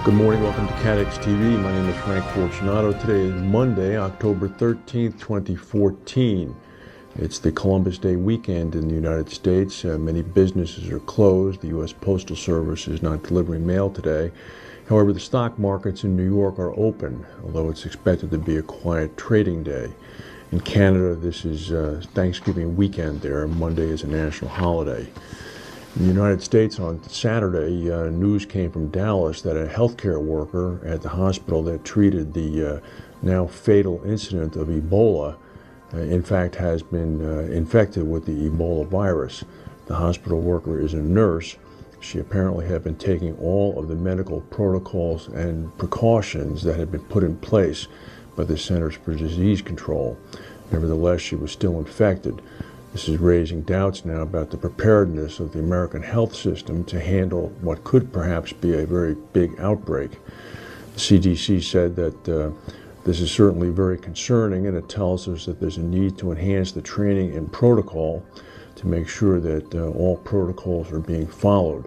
Good morning, welcome to Catex TV. My name is Frank Fortunato. Today is Monday, October 13th, 2014. It's the Columbus Day weekend in the United States. Many businesses are closed. The U.S. Postal Service is not delivering mail today. However, the stock markets in New York are open, although it's expected to be a quiet trading day. In Canada, this is Thanksgiving weekend there. Monday is a national holiday. In the United States on Saturday, news came from Dallas that a healthcare worker at the hospital that treated the now fatal incident of Ebola, in fact, has been infected with the Ebola virus. The hospital worker is a nurse. She apparently had been taking all of the medical protocols and precautions that had been put in place by the Centers for Disease Control. Nevertheless, she was still infected. This is raising doubts now about the preparedness of the American health system to handle what could perhaps be a very big outbreak. The CDC said that this is certainly very concerning, and it tells us that there's a need to enhance the training and protocol to make sure that all protocols are being followed.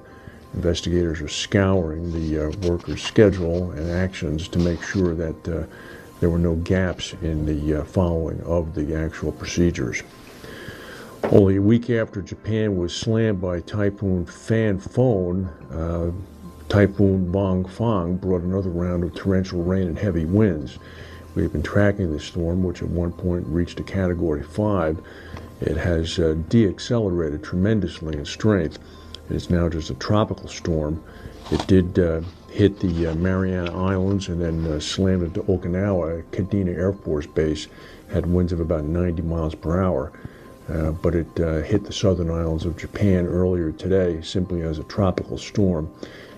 Investigators are scouring the workers' schedule and actions to make sure that there were no gaps in the following of the actual procedures. Only a week after Japan was slammed by Typhoon Vongfong, Typhoon Vongfong brought another round of torrential rain and heavy winds. We've been tracking this storm, which at one point reached a Category 5. It has deaccelerated tremendously in strength. It is now just a tropical storm. It did hit the Mariana Islands and then slammed into Okinawa. Kadena Air Force Base had winds of about 90 miles per hour. But it hit the southern islands of Japan earlier today simply as a tropical storm.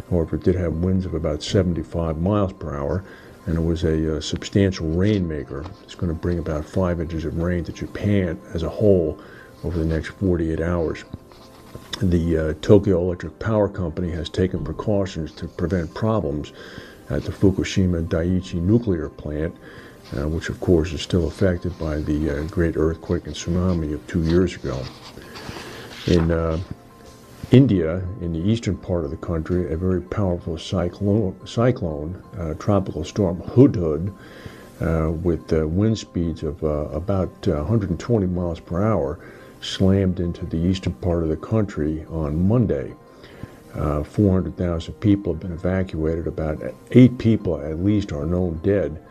However, it did have winds of about 75 miles per hour, and it was a substantial rainmaker. It's going to bring about 5 inches of rain to Japan as a whole over the next 48 hours. The Tokyo Electric Power Company has taken precautions to prevent problems at the Fukushima Daiichi nuclear plant, which of course is still affected by the great earthquake and tsunami of 2 years ago. In India, in the eastern part of the country, a very powerful cyclone tropical storm Hudhud, with wind speeds of about 120 miles per hour, slammed into the eastern part of the country on Monday. 400,000 people have been evacuated. About 8 people at least are known dead.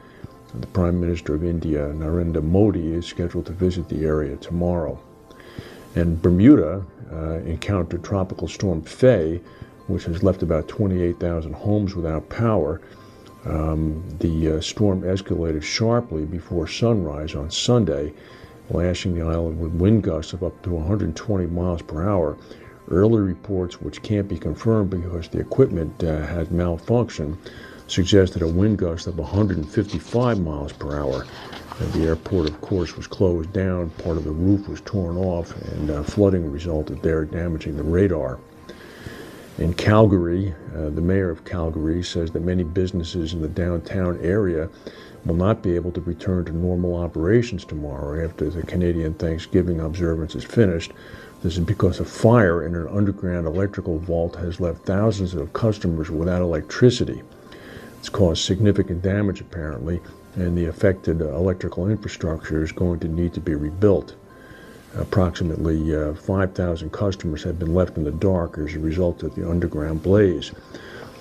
The Prime Minister of India, Narendra Modi, is scheduled to visit the area tomorrow. And Bermuda encountered Tropical Storm Faye, which has left about 28,000 homes without power. The storm escalated sharply before sunrise on Sunday, lashing the island with wind gusts of up to 120 miles per hour. Early reports, which can't be confirmed because the equipment had malfunctioned, suggested a wind gust of 155 miles per hour. The airport, of course, was closed down. Part of the roof was torn off, and flooding resulted there, damaging the radar. In Calgary, the mayor of Calgary says that many businesses in the downtown area will not be able to return to normal operations tomorrow after the Canadian Thanksgiving observance is finished. This is because a fire in an underground electrical vault has left thousands of customers without electricity. It's caused significant damage, apparently, and the affected electrical infrastructure is going to need to be rebuilt. Approximately 5,000 customers have been left in the dark as a result of the underground blaze.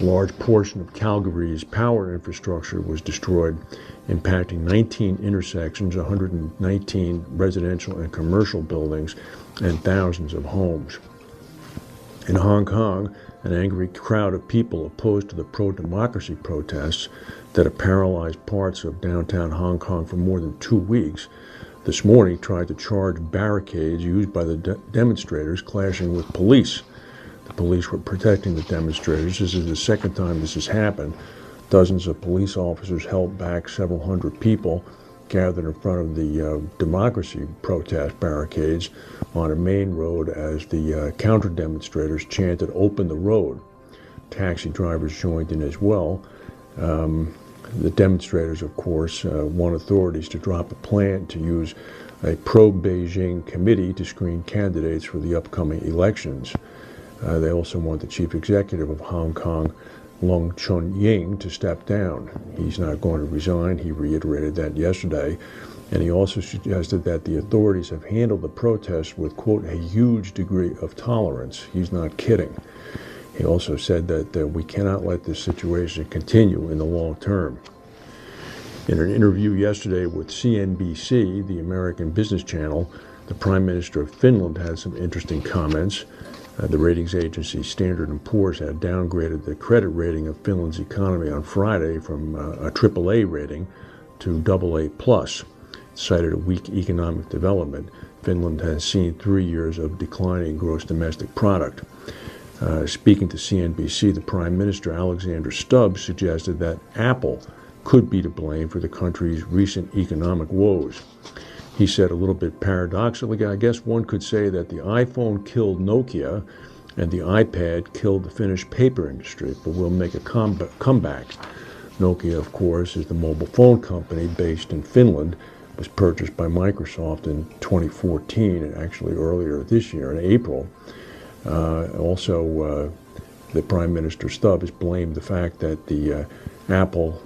A large portion of Calgary's power infrastructure was destroyed, impacting 19 intersections, 119 residential and commercial buildings, and thousands of homes. In Hong Kong, an angry crowd of people opposed to the pro-democracy protests that have paralyzed parts of downtown Hong Kong for more than 2 weeks this morning tried to charge barricades used by the demonstrators, clashing with police. The police were protecting the demonstrators. This is the second time this has happened. Dozens of police officers held back several hundred people gathered in front of the democracy protest barricades on a main road as the counter-demonstrators chanted, "Open the road." Taxi drivers joined in as well. The demonstrators, of course, want authorities to drop a plan to use a pro-Beijing committee to screen candidates for the upcoming elections. They also want the chief executive of Hong Kong Lung Chun-ying to step down. He's not going to resign. He reiterated that yesterday. And he also suggested that the authorities have handled the protests with, quote, a huge degree of tolerance. He's not kidding. He also said that we cannot let this situation continue in the long term. In an interview yesterday with CNBC, the American business channel, the Prime Minister of Finland had some interesting comments. The ratings agency Standard & Poor's had downgraded the credit rating of Finland's economy on Friday from a AAA rating to AA+. Cited a weak economic development. Finland has seen 3 years of declining gross domestic product. Speaking to CNBC, the Prime Minister, Alexander Stubb, suggested that Apple could be to blame for the country's recent economic woes. He said a little bit paradoxically, I guess one could say that the iPhone killed Nokia and the iPad killed the Finnish paper industry, but will make a comeback. Nokia, of course, is the mobile phone company based in Finland, was purchased by Microsoft in 2014, and actually earlier this year in April. The Prime Minister Stubb has blamed the fact that the Apple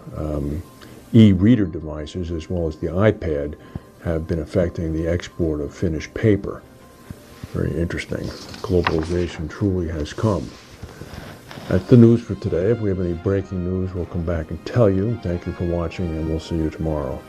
e-reader devices, as well as the iPad, have been affecting the export of Finnish paper. Very interesting. Globalization truly has come. That's the news for today. If we have any breaking news, we'll come back and tell you. Thank you for watching, and we'll see you tomorrow.